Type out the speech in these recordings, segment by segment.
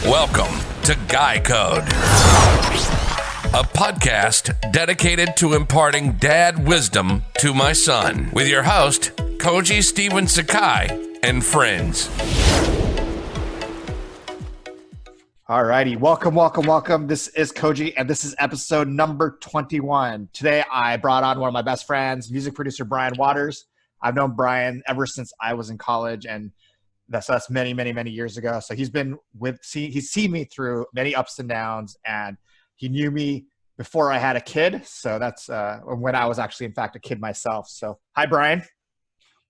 Welcome to Guy Code, a podcast dedicated to imparting dad wisdom to my son, with your host, Koji Steven Sakai, and friends. All righty. Welcome. This is Koji, and this is episode number 21. Today, I brought on one of my best friends, music producer Brian Waters. I've known Brian ever since I was in college, and that's many years ago. So he's seen me through many ups and downs, and he knew me before I had a kid. So that's when I was actually, in fact, a kid myself. So hi, Brian.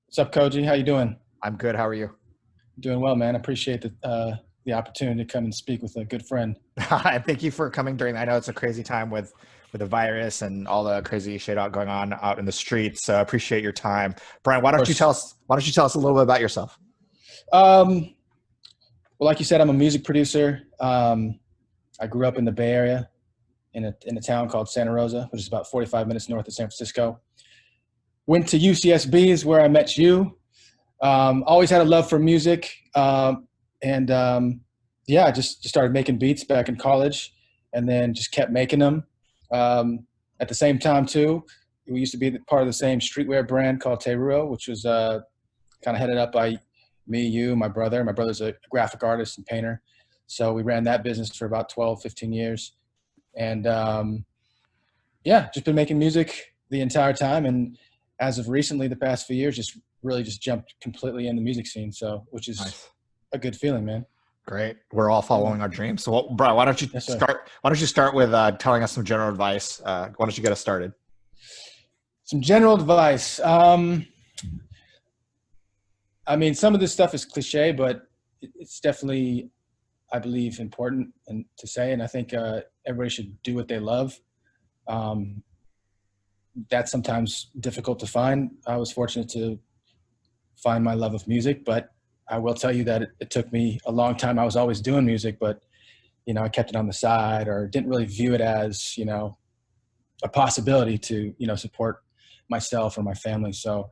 What's up, Koji? How you doing? I'm good. How are you? Doing well, man. I appreciate the opportunity to come and speak with a good friend. Thank you for coming during. I know it's a crazy time with the virus and all the crazy shit going on out in the streets. So I appreciate your time, Brian. Why don't you tell us a little bit about yourself? Well, like you said, I'm a music producer. I grew up in the Bay Area in a town called Santa Rosa, which is about 45 minutes north of San Francisco. Went to UCSB is where I met you. Always had a love for music. I just started making beats back in college and then just kept making them. At the same time too, we used to be part of the same streetwear brand called Teruo, which was kind of headed up by me, you, my brother. My brother's a graphic artist and painter. So we ran that business for about 12, 15 years. And just been making music the entire time. And as of recently, the past few years, just jumped completely in the music scene. So, which is nice. A good feeling, man. Great. We're all following our dreams. So, Brian, why don't you start with telling us some general advice? Why don't you get us started? Some general advice. I mean, some of this stuff is cliche, but it's definitely, I believe, important to say. And I think everybody should do what they love. That's sometimes difficult to find. I was fortunate to find my love of music, but I will tell you that it took me a long time. I was always doing music, but, I kept it on the side or didn't really view it as, a possibility to, support myself or my family. So,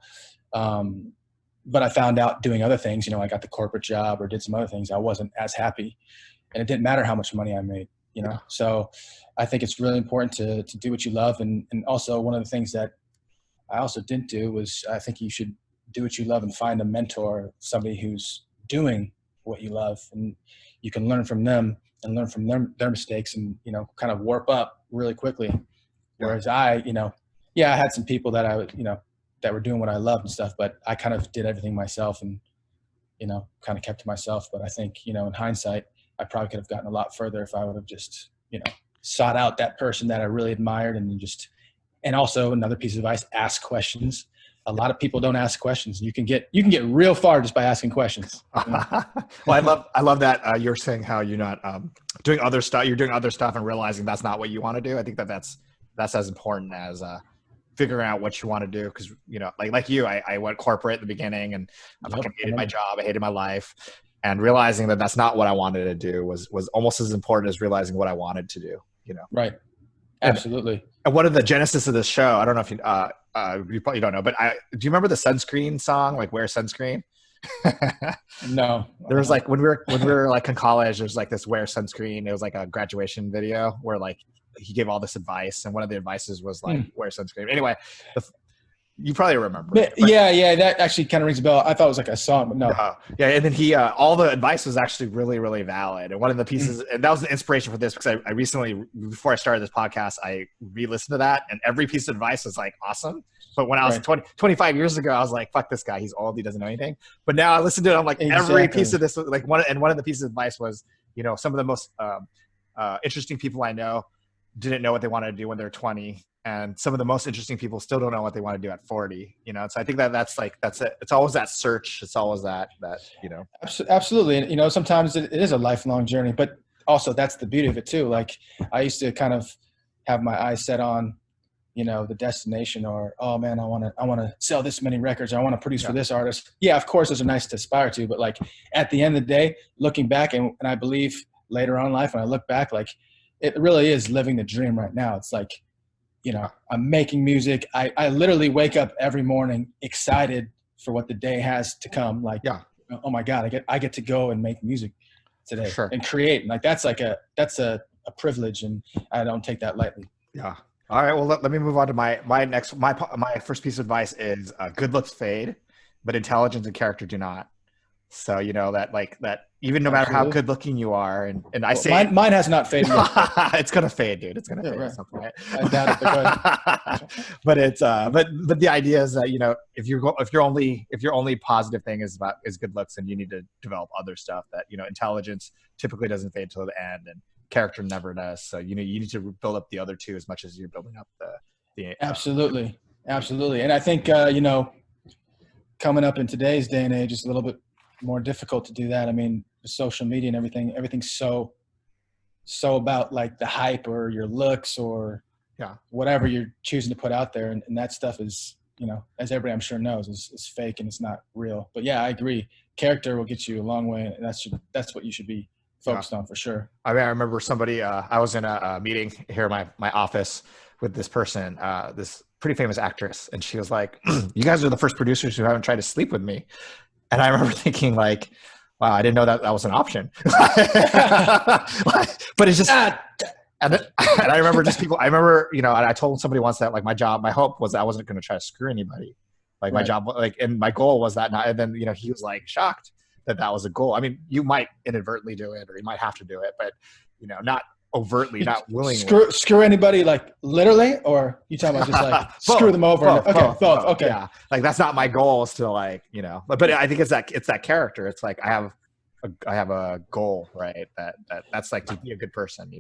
but I found out doing other things, I got the corporate job or did some other things. I wasn't as happy, and it didn't matter how much money I made, So I think it's really important to do what you love. And also one of the things that I also didn't do was I think you should do what you love and find a mentor, somebody who's doing what you love, and you can learn from them and learn from their mistakes and, kind of warp up really quickly. Whereas I had some people that I would, that were doing what I loved and stuff, but I kind of did everything myself and, kind of kept to myself. But I think, in hindsight, I probably could have gotten a lot further if I would have just, sought out that person that I really admired and also another piece of advice, ask questions. A lot of people don't ask questions. You can get real far just by asking questions. Well, I love that you're saying how you're not doing other stuff. You're doing other stuff and realizing that's not what you want to do. I think that's as important as figuring out what you want to do. Because like you, I went corporate at the beginning, and I fucking hated my job. I hated my life, and realizing that that's not what I wanted to do was almost as important as realizing what I wanted to do. Right. Absolutely. And one of the genesis of this show, I don't know if you probably don't know, but do you remember the sunscreen song, like Wear Sunscreen? No. There was like when we were like in college, there's like this Wear Sunscreen. It was like a graduation video where like he gave all this advice, and one of the advices was like wear sunscreen. Anyway, you probably remember. Yeah, that actually kind of rings a bell. I thought it was like a song, but no. Yeah, and then he all the advice was actually really, really valid. And one of the pieces, and that was the inspiration for this, because I recently, before I started this podcast, I re-listened to that, and every piece of advice was like awesome. But when I was 25 years ago, I was like, fuck this guy, he's old, he doesn't know anything. But now I listen to it, I'm like, every piece of this, like one of the pieces of advice was, some of the most interesting people I know didn't know what they wanted to do when they're 20. And some of the most interesting people still don't know what they want to do at 40, So I think that's it. It's always that search. It's always that. Absolutely. And, sometimes it is a lifelong journey, but also that's the beauty of it too. Like I used to kind of have my eyes set on, the destination, or, oh man, I want to sell this many records. Or I want to produce for this artist. Yeah, of course those are nice to aspire to, but like at the end of the day, looking back and I believe later on in life, when I look back, like it really is living the dream right now. It's like, I'm making music. I literally wake up every morning excited for what the day has to come. Like, oh my God, I get to go and make music. today Sure. and create. Like that's a privilege, and I don't take that lightly. Yeah. All right. Well, let me move on to my first piece of advice is good looks fade, but intelligence and character do not. So that even no matter how good looking you are, and I say mine has not faded yet. It's gonna fade, dude. It's gonna fade right. at some point. I doubt it. But it's but the idea is that if your only positive thing is good looks, and you need to develop other stuff that intelligence typically doesn't fade till the end, and character never does. So you need to build up the other two as much as you're building up the Absolutely. And I think coming up in today's day and age, it's a little bit more difficult to do that. I mean, social media and everything's so about like the hype or your looks or whatever you're choosing to put out there, and that stuff is, as everybody I'm sure knows, is fake and it's not real. But yeah, I agree. Character will get you a long way, and that's what you should be focused on for sure. I mean, I remember somebody. I was in a meeting here in my office with this person, this pretty famous actress, and she was like, "You guys are the first producers who haven't tried to sleep with me." And I remember thinking, like, wow, I didn't know that was an option. But it's just, and I remember and I told somebody once that, like, my hope was that I wasn't going to try to screw anybody. Like, my job, like, and my goal was that not, and then, he was like shocked that was a goal. I mean, you might inadvertently do it, or you might have to do it, but, not overtly, not willingly. Screw anybody, like literally, or you talking about just like screw them over? Both. Okay. Yeah. Like, that's not my goal, is to, like, but I think it's that character. It's like, I have a goal, right? That's like to be a good person,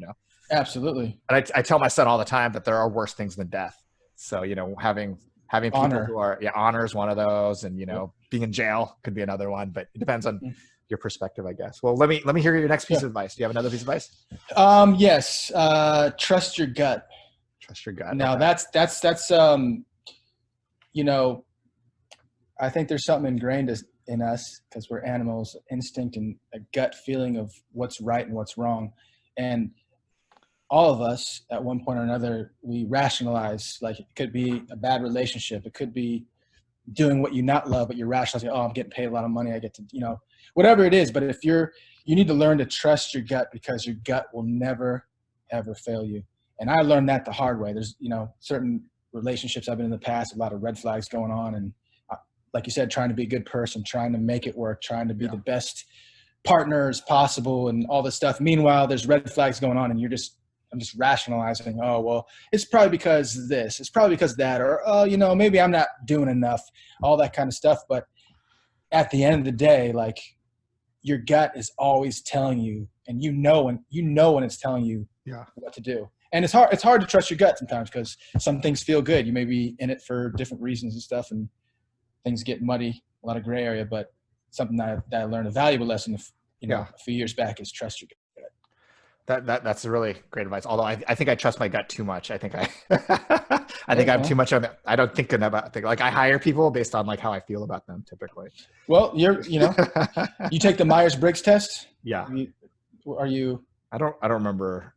Absolutely. And I tell my son all the time that there are worse things than death. So, having people honor. who are, honor is one of those, and, being in jail could be another one, but it depends on your perspective, I guess. Well, let me hear your next piece of advice. Do you have another piece of advice? Yes. Trust your gut. Trust your gut. Now okay. that's I think there's something ingrained in us because we're animals, instinct and a gut feeling of what's right and what's wrong. And all of us at one point or another, we rationalize, like, it could be a bad relationship. It could be doing what you not love, but you're rationalizing, oh, I'm getting paid a lot of money. I get to, whatever it is. But if you need to learn to trust your gut, because your gut will never, ever fail you. And I learned that the hard way. There's, certain relationships I've been in the past, a lot of red flags going on. And like you said, trying to be a good person, trying to make it work, trying to be the best partner as possible and all this stuff. Meanwhile, there's red flags going on, and I'm just rationalizing, oh, well, it's probably because of this, it's probably because of that, or, oh, maybe I'm not doing enough, all that kind of stuff. But at the end of the day, like, your gut is always telling you, and when it's telling you what to do. And it's hard to trust your gut sometimes, because some things feel good. You may be in it for different reasons and stuff, and things get muddy, a lot of gray area. But something that I learned, a valuable lesson, a few years back, is trust your gut. That's a really great advice. Although I think I trust my gut too much. I think I'm too much on it. I don't think about things. Like, I hire people based on, like, how I feel about them typically. Well, you take the Myers-Briggs test. Yeah. Are you? I don't remember.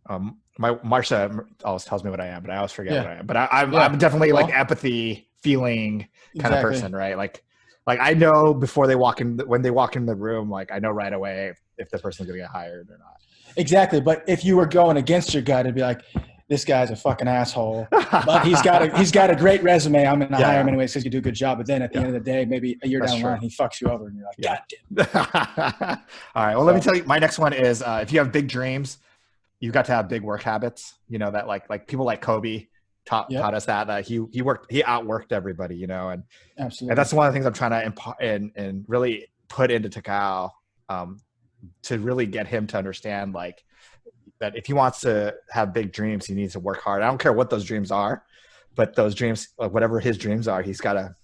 My Marsha always tells me what I am, but I always forget what I am. But I'm definitely like empathy, feeling kind of person, right? Like I know before when they walk in the room, like, I know right away if the person's gonna get hired or not. Exactly. But if you were going against your gut, it'd be like, this guy's a fucking asshole, but he's got a great resume. I'm going to hire him anyways because you do a good job. But then at the end of the day, maybe a year down the line, he fucks you over and you're like, God damn. All right. Well, let me tell you, my next one is, if you have big dreams, you've got to have big work habits, that like people like Kobe taught us that he outworked everybody, and absolutely. And that's one of the things I'm trying to impart and really put into Takao, to really get him to understand, like, that if he wants to have big dreams, he needs to work hard. I don't care what those dreams are, but those dreams, like, whatever his dreams are, he's got to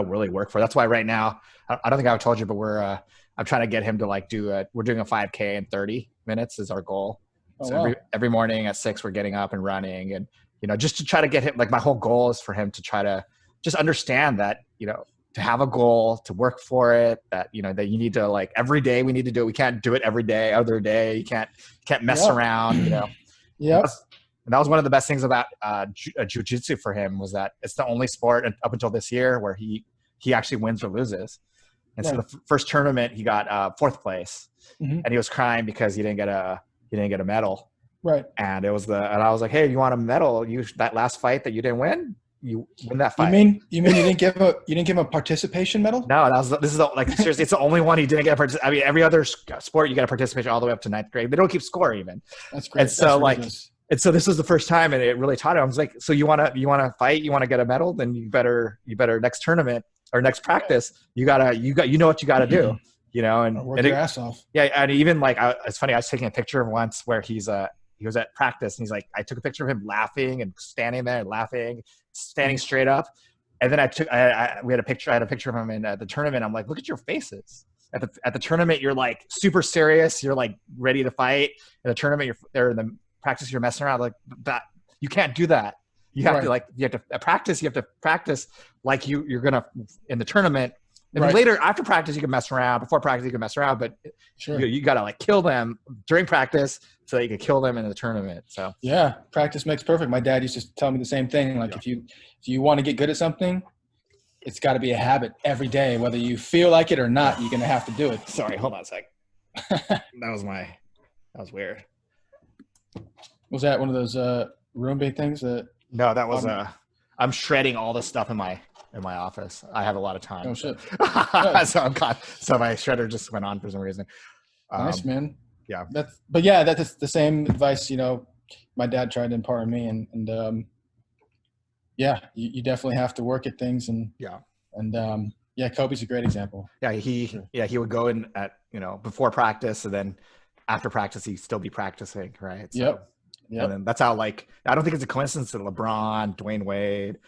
really work for. That's why right now, I don't think I've told you, but I'm trying to get him to, like, we're doing a 5K in 30 minutes is our goal. Oh, so wow. every morning at 6, we're getting up and running, and, just to try to get him, like, my whole goal is for him to try to just understand that, to have a goal, to work for it, that, that you need to, like, every day we need to do it. We can't do it every day, other day. You can't mess around, Yeah. And that was one of the best things about jiu-jitsu for him, was that it's the only sport up until this year where he actually wins or loses. And so the first tournament, he got fourth place, and he was crying because he didn't get a medal. Right. And and I was like, hey, you want a medal? That last fight that you didn't win, you win that fight. You mean you didn't give him a participation medal? No, seriously, it's the only one he didn't get. I mean, every other sport you get a participation all the way up to ninth grade. They don't keep score even. That's great. And so this was the first time, and it really taught him. I was like, so you want to fight? You want to get a medal? Then you better next tournament or next practice. You know what you got to do. And work your ass off. Yeah, and even it's funny. I was taking a picture of once where he was at practice, and he's like, I took a picture of him laughing and standing there and laughing, standing straight up. And then I had a picture of him in the tournament. I'm like, look at your faces. At the tournament, you're like super serious. You're like ready to fight. In the tournament, you're there. In the practice, you're messing around like that. You can't do that. You have to practice. You have to practice like you're gonna in the tournament. And then later, after practice, you can mess around. Before practice, you can mess around. But you got to kill them during practice so that you can kill them in the tournament. So yeah, practice makes perfect. My dad used to tell me the same thing. Like if you want to get good at something, it's got to be a habit every day, whether you feel like it or not. You're gonna have to do it. Sorry, hold on a sec. That was weird. Was that one of those Roomba things? No, that was I'm shredding all the stuff in my office. I have a lot of time. Oh shit! So my shredder just went on for some reason. Nice, man. Yeah. That's the same advice. My dad tried to impart on me, and you definitely have to work at things, and Kobe's a great example. Yeah, he would go in at before practice, and then after practice he'd still be practicing, right? So, Yep. And then that's how I don't think it's a coincidence that LeBron, Dwayne Wade,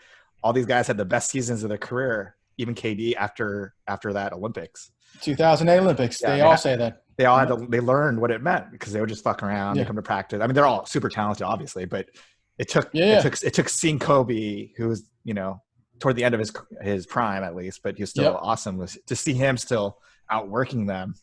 all these guys had the best seasons of their career, even KD after that Olympics. 2008 Olympics. Yeah, they all say that. They all they learned what it meant because they would just fuck around. They come to practice. I mean, they're all super talented, obviously, but it took seeing Kobe, who was, toward the end of his prime at least, but he was still awesome, to see him still outworking them,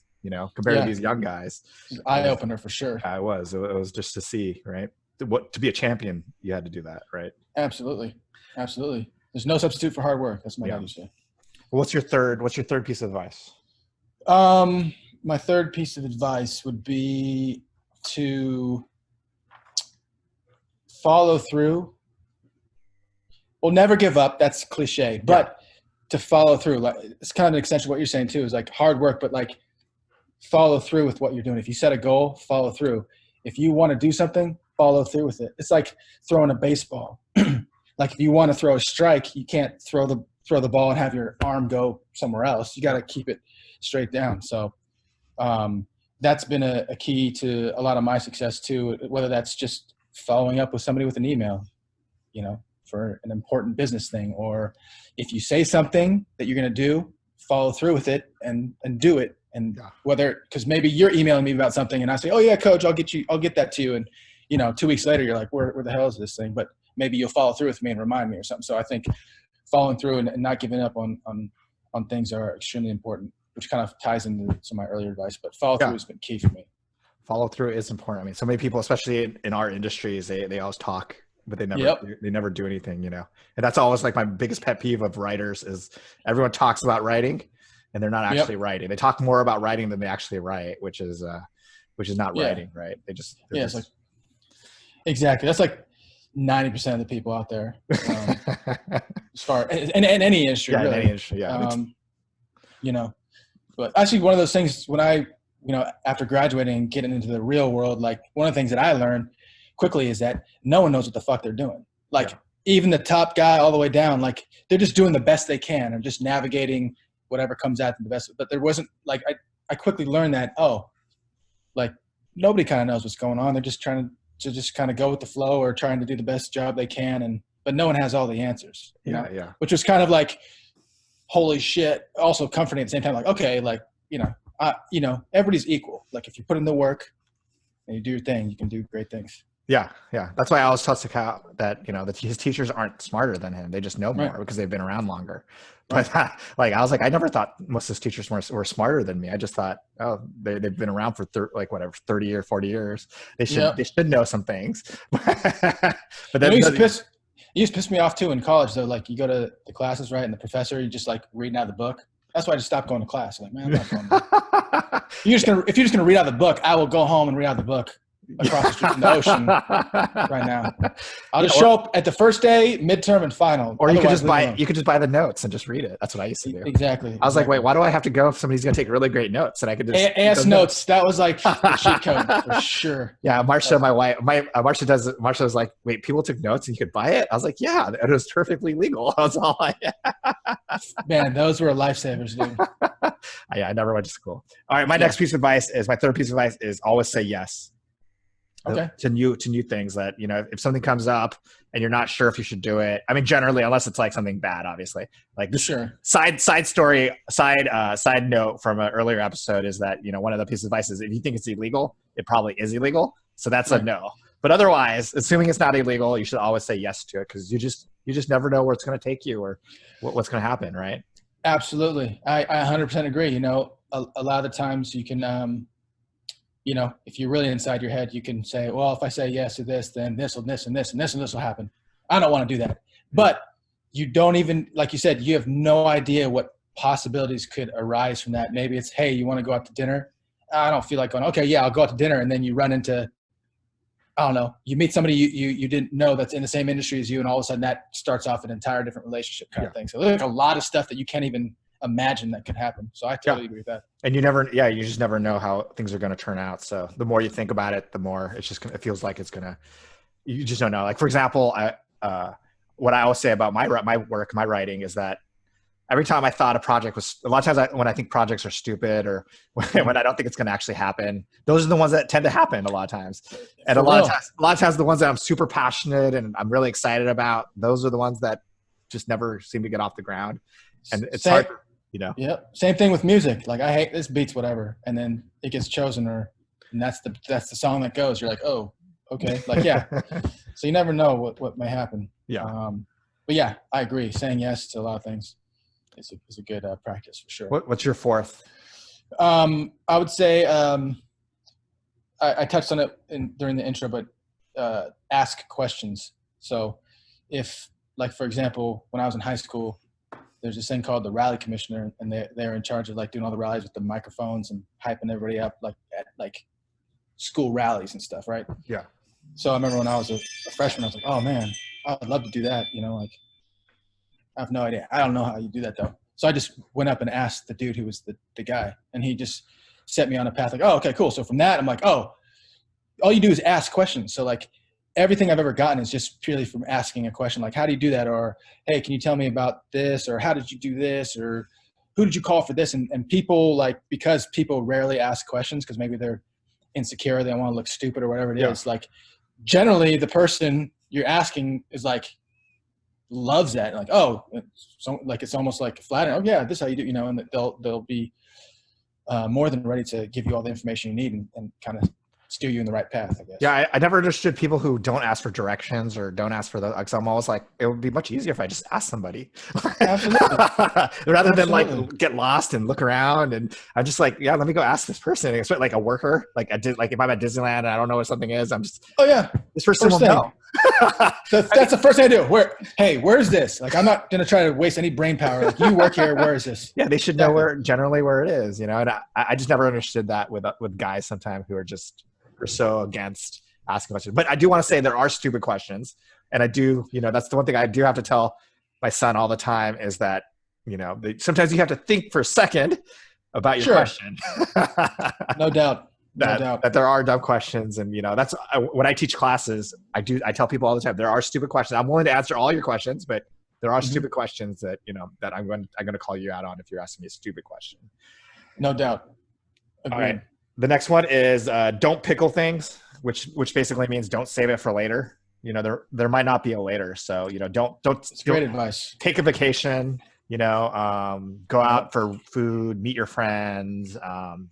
compared to these young guys. Eye opener for sure. It was just to see, right? To be a champion, you had to do that, right? Absolutely. There's no substitute for hard work. That's my dad used to say. What's your third piece of advice? My third piece of advice would be to follow through. Well, never give up. That's cliche, but to follow through. Like, it's kind of an extension of what you're saying too, is like hard work, but like follow through with what you're doing. If you set a goal, follow through. If you want to do something, follow through with it. It's like throwing a baseball. Like if you want to throw a strike, you can't throw the ball and have your arm go somewhere else. You got to keep it straight down. So that's been a key to a lot of my success too, whether that's just following up with somebody with an email, for an important business thing, or if you say something that you're going to do, follow through with it and do it. And because maybe you're emailing me about something and I say, oh yeah, coach, I'll get that to you. And 2 weeks later, you're like, where the hell is this thing? But maybe you'll follow through with me and remind me or something. So I think following through and not giving up on things are extremely important, which kind of ties into some of my earlier advice, but follow through has been key for me. Follow through is important. I mean, so many people, especially in our industries, they always talk, but they never do anything, And that's always like my biggest pet peeve of writers is everyone talks about writing and they're not actually writing. They talk more about writing than they actually write, which is not writing, right? It's like, exactly. That's like 90% of the people out there, as far in any industry. Yeah, really. In any industry, But actually one of those things when I, after graduating and getting into the real world, like one of the things that I learned quickly is that no one knows what the fuck they're doing. Like even the top guy all the way down, like they're just doing the best they can and just navigating whatever comes at them the best. But there wasn't like, I quickly learned that, like nobody kind of knows what's going on. They're just trying to just kind of go with the flow or trying to do the best job they can. But no one has all the answers, which was kind of like, holy shit, also comforting at the same time. Like, okay, like, everybody's equal. Like if you put in the work and you do your thing, you can do great things. Yeah. That's why I always tell Sakai that, that his teachers aren't smarter than him. They just know more because they've been around longer. But I I never thought most of his teachers were smarter than me. I just thought, they've been around for 30 or 40 years. They should know some things. But then it used to piss me off too in college though. Like you go to the classes, right? And the professor, you just like reading out of the book. That's why I just stopped going to class. I'm like, man, I'm not going to. If you're just gonna read out the book, I will go home and read out the book across the street from the ocean right now. I'll just show up at the first day, midterm, and final. Or you could just buy the notes and just read it. That's what I used to do. Exactly. I was like, wait, why do I have to go if somebody's going to take really great notes? And I could just AS notes. That was like the cheat code for sure. Yeah, Marcia, my wife, Marcia was like, wait, people took notes and you could buy it? I was like, yeah, it was perfectly legal. That's all Man, those were lifesavers, dude. Yeah, I never went to school. All right, my third piece of advice is always say yes. Okay. To new things that, if something comes up and you're not sure if you should do it. I mean, generally, unless it's like something bad, obviously. Like this side note from an earlier episode is that, one of the pieces of advice is if you think it's illegal, it probably is illegal. So that's a no. But otherwise, assuming it's not illegal, you should always say yes to it because you just never know where it's going to take you or what's going to happen, right? Absolutely. I 100% agree. A lot of the times you can if you're really inside your head, you can say, well, if I say yes to this, then this and this and this and this and this will happen. I don't want to do that. But you don't even, like you said, you have no idea what possibilities could arise from that. Maybe it's, hey, you want to go out to dinner? I don't feel like going, okay, yeah, I'll go out to dinner. And then you run into, I don't know, you meet somebody you didn't know that's in the same industry as you. And all of a sudden that starts off an entire different relationship kind of thing. So there's a lot of stuff that you can't even imagine that could happen. So I totally agree with that. And you just never know how things are going to turn out. So the more you think about it, the more it feels like it's going to, you just don't know. Like, for example, what I always say about my work, my writing is that every time I thought a project was, a lot of times when I think projects are stupid or when I don't think it's going to actually happen, those are the ones that tend to happen a lot of times. And a lot of times the ones that I'm super passionate and I'm really excited about, those are the ones that just never seem to get off the ground. And it's hard. Yeah. Same thing with music. Like I hate this beats, whatever. And then it gets chosen and that's the song that goes. You're like, oh, okay. Like, yeah. So you never know what may happen. Yeah. But yeah, I agree. Saying yes to a lot of things is a good practice for sure. What's your fourth? I would say, I touched on it during the intro, but ask questions. So if, like, for example, when I was in high school, there's this thing called the rally commissioner, and they're in charge of like doing all the rallies with the microphones and hyping everybody up like at like school rallies and stuff, right? Yeah. So I remember when I was a freshman, I was like, oh man, I would love to do that. Like I have no idea. I don't know how you do that though. So I just went up and asked the dude who was the guy, and he just set me on a path like, oh, okay, cool. So from that, I'm like, oh, all you do is ask questions. So like everything I've ever gotten is just purely from asking a question. Like, how do you do that? Or, hey, can you tell me about this? Or how did you do this? Or who did you call for this? And people because people rarely ask questions because maybe they're insecure, they don't want to look stupid or whatever it is. Like generally the person you're asking is like, loves that. Like, oh, so like, it's almost like flattering. Oh yeah, this is how you do, and they'll be more than ready to give you all the information you need and kind of steer you in the right path, I guess. Yeah, I never understood people who don't ask for directions or don't ask for because I'm always like, it would be much easier if I just asked somebody. Absolutely. Rather than like get lost and look around. And I'm just like, yeah, let me go ask this person. Especially like a worker, like if I'm at Disneyland and I don't know what something is, I'm just, oh yeah, this person will know. That's the first thing I do. Where's this? Like, I'm not going to try to waste any brain power. Like, you work here. Where is this? Yeah, they should know generally where it is, And I just never understood that with guys sometimes who are so against asking questions. But I do want to say there are stupid questions. And I do, that's the one thing I do have to tell my son all the time is that, sometimes you have to think for a second about your question. No doubt. That there are dumb questions. And, that's when I teach classes, I tell people all the time, there are stupid questions. I'm willing to answer all your questions, but there are stupid questions that, that I'm going to call you out on if you're asking me a stupid question. No doubt. Agreed. All right. The next one is don't pickle things, which basically means don't save it for later. There might not be a later. So, don't It's great advice. Take a vacation, go out for food, meet your friends,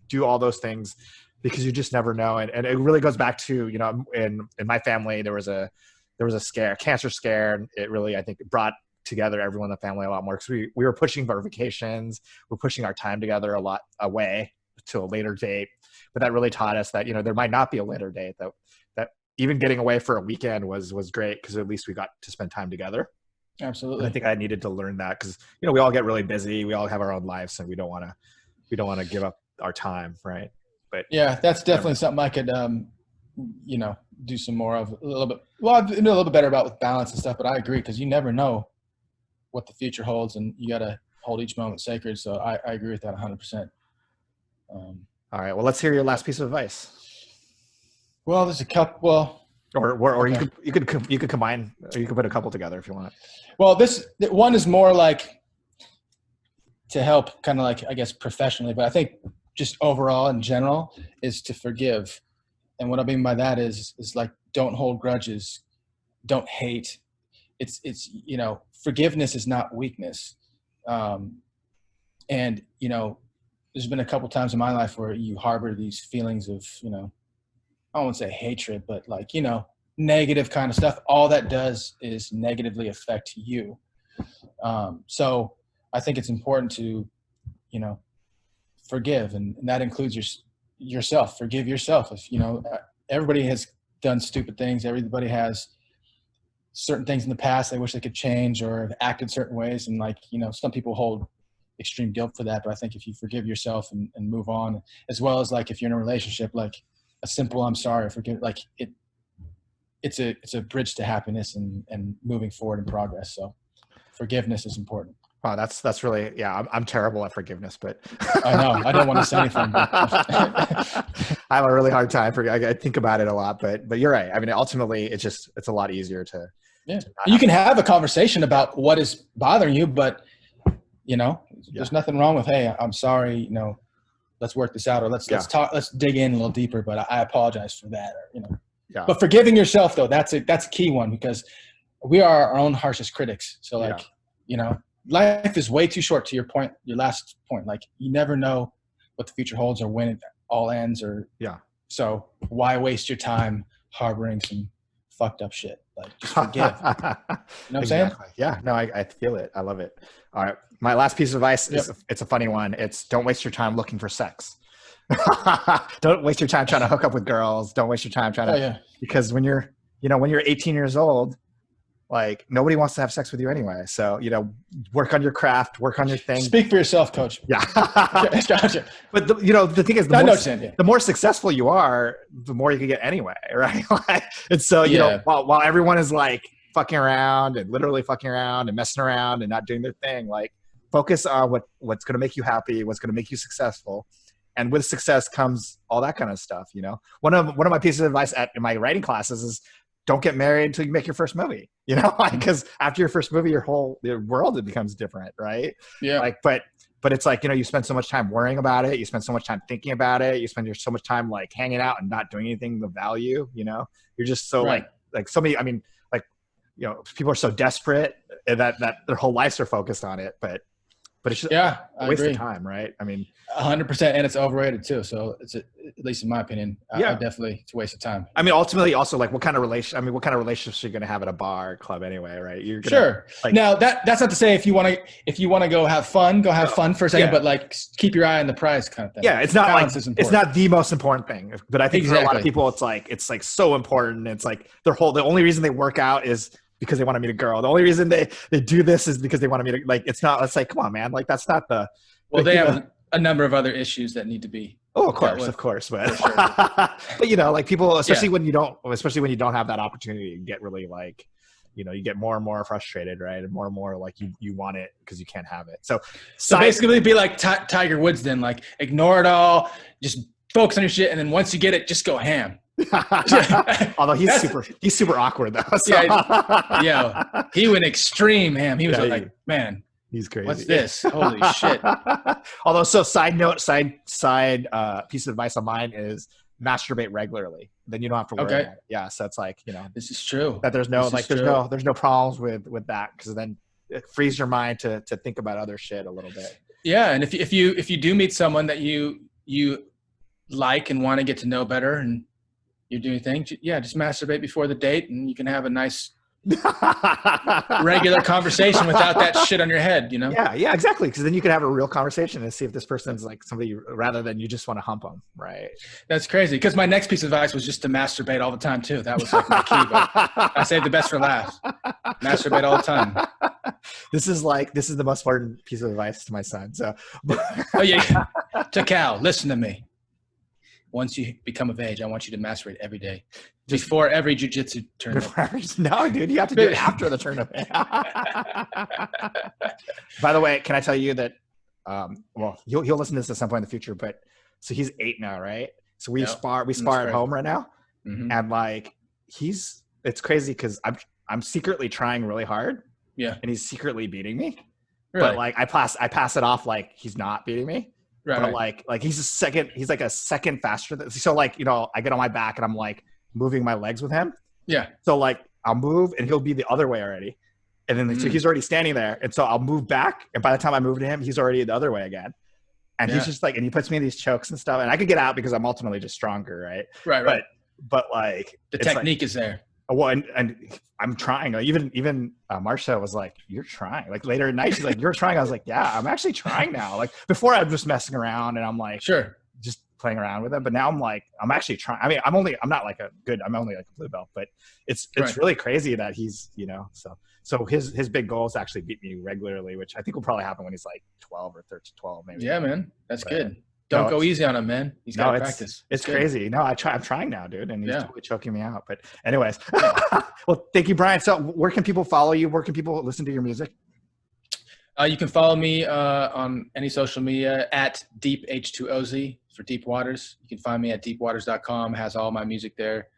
do all those things because you just never know. And it really goes back to, in my family, there was a cancer scare. And it really, I think, brought together everyone in the family a lot more because we were pushing our vacations. We're pushing our time together a lot away to a later date. But that really taught us that, there might not be a later date, that even getting away for a weekend was great because at least we got to spend time together. Absolutely. And I think I needed to learn that because, you know, we all get really busy. We all have our own lives, and we don't want to give up our time. Right. But yeah, that's definitely something I could, you know, do some more of a little bit. Well, I know a little bit better about with balance and stuff, but I agree because you never know what the future holds, and you got to hold each moment sacred. So I agree with that 100%. All right. Well, let's hear your last piece of advice. Well, there's a couple. Well, or okay. you could combine, or you could put a couple together if you want. Well, this one is more like to help, kind of like, I guess, professionally, but I think just overall in general is to forgive. And what I mean by that is like, don't hold grudges, don't hate. It's, you know, forgiveness is not weakness. And, you know, there's been a couple times in my life where you harbor these feelings of, you know, I don't want to say hatred, but like, you know, negative kind of stuff. All that does is negatively affect you. So I think it's important to, you know, forgive. And that includes yourself. Forgive yourself. If, you know, everybody has done stupid things. Everybody has certain things in the past they wish they could change or have acted certain ways. And like, you know, some people hold extreme guilt for that. But I think if you forgive yourself and move on, as well as like if you're in a relationship, like a simple I'm sorry, forgive, like it's a bridge to happiness and moving forward in progress. So forgiveness is important. Wow, that's really, yeah. I'm terrible at forgiveness, but I know I don't want to say anything. But I have a really hard time I think about it a lot, but you're right. I mean, ultimately, it's a lot easier to. Yeah, you can have a conversation about what is bothering you, but you know, there's nothing wrong with, hey, I'm sorry, you know, let's work this out, or let's talk, let's dig in a little deeper. But I apologize for that, or, you know. Yeah. But forgiving yourself though, that's a key one, because we are our own harshest critics. So like, you know, life is way too short, to your point, your last point. Like, you never know what the future holds or when it all ends, or so why waste your time harboring some fucked up shit? Like, just forgive. You know what I'm saying? Yeah, no, I feel it. I love it. All right. My last piece of advice is, it's a funny one. It's don't waste your time looking for sex. Don't waste your time trying to hook up with girls. Don't waste your time trying to, because when you're 18 years old, like, nobody wants to have sex with you anyway. So, you know, work on your craft, work on your thing. Speak for yourself, coach. Yeah. Gotcha. But the thing is, the more successful you are, the more you can get anyway. Right. And so, you know, while everyone is like fucking around and literally fucking around and messing around and not doing their thing, like, focus on what's going to make you happy, what's going to make you successful. And with success comes all that kind of stuff. You know, one of my pieces of advice in my writing classes is, don't get married until you make your first movie, you know, because after your first movie, your world, it becomes different. Right. Yeah. Like, but it's like, you know, you spend so much time worrying about it. You spend so much time thinking about it. You spend so much time like hanging out and not doing anything of value. You know, you're just so like so many, I mean, like, you know, people are so desperate that their whole lives are focused on it, but it's just a waste of time, right? I mean, 100%, and it's overrated too. So it's at least in my opinion, definitely it's a waste of time. I mean, ultimately, also like what kind of relationships are you going to have at a bar or club anyway, right? You're gonna, like, now that's not to say if you want to go have fun for a second, but like keep your eye on the prize kind of thing. Yeah, it's not balance like it's not the most important thing, but I think for a lot of people, it's like so important. It's like the only reason they work out is because they want to meet a girl. The only reason they do this is because they want to meet it's like, come on, man. Like, that's not the, they have a number of other issues that need to be. Oh, of course. But, sure. But you know, like people, especially when you don't have that opportunity, you get really like, you know, you get more and more frustrated, right? And more like you want it because you can't have it. So basically be like Tiger Woods then, like ignore it all, just focus on your shit. And then once you get it, just go ham. Although he's super awkward though. So. Yeah, he went extreme ham. He was like, man, he's crazy. What's this? Holy shit! Although, side piece of advice on mine is masturbate regularly. Then you don't have to worry. About it. Yeah, so it's like, you know, this is true. That there's no problems with that, because then it frees your mind to think about other shit a little bit. Yeah, and if you do meet someone that you like and want to get to know better, and you're doing things, just masturbate before the date, and you can have a nice regular conversation without that shit on your head, you know? Yeah, exactly. Because then you can have a real conversation and see if this person's like somebody, rather than you just want to hump them, right? That's crazy. Because my next piece of advice was just to masturbate all the time too. That was like my key, but I saved the best for last. Masturbate all the time. This is the most important piece of advice to my son. So, Oh yeah, to Cal, listen to me. Once you become of age, I want you to masturbate every day, before every jiu-jitsu tournament. No, dude, you have to do it after the tournament. By the way, can I tell you that? Well, he'll listen to this at some point in the future. But so he's 8 now, right? So we spar at home right now, and like it's crazy because I'm secretly trying really hard. Yeah, and he's secretly beating me. really? But like I pass it off like he's not beating me. Right, but right. like he's like a second faster so like, you know, I get on my back and I'm like moving my legs with him. Yeah. So like I'll move and he'll be the other way already. And then so he's already standing there. And so I'll move back. And by the time I move to him, he's already the other way again. And he's just like, and he puts me in these chokes and stuff. And I could get out because I'm ultimately just stronger. Right. Right. But like The technique is there. Well, and I'm trying. Like, even Marsha was like, "You're trying." Like later at night, she's like, "You're trying." I was like, "Yeah, I'm actually trying now." Like before, I'm just messing around and I'm like, Sure, just playing around with it. But now I'm like, I'm actually trying. I mean, I'm only like a blue belt, but it's really crazy that he's, you know. So his big goal is to actually beat me regularly, which I think will probly happen when he's like 12 or 13, 12 maybe. Yeah, man, that's good. Don't go easy on him, man. He's got to practice. It's crazy. No, I'm trying now, dude, and he's totally choking me out. But anyways, well, thank you, Brian. So where can people follow you? Where can people listen to your music? You can follow me on any social media at DeepH2OZ for Deep Waters. You can find me at deepwaters.com. Has all my music there.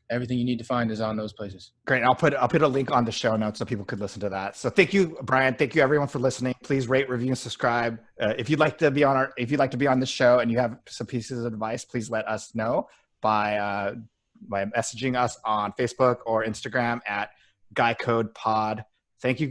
Everything you need to find is on those places. Great. I'll put a link on the show notes so people could listen to that. So thank you, Brian. Thank you everyone for listening. Please rate, review, and subscribe. If you'd like to be on the show and you have some pieces of advice, please let us know by messaging us on Facebook or Instagram at Guy Code Pod. Thank you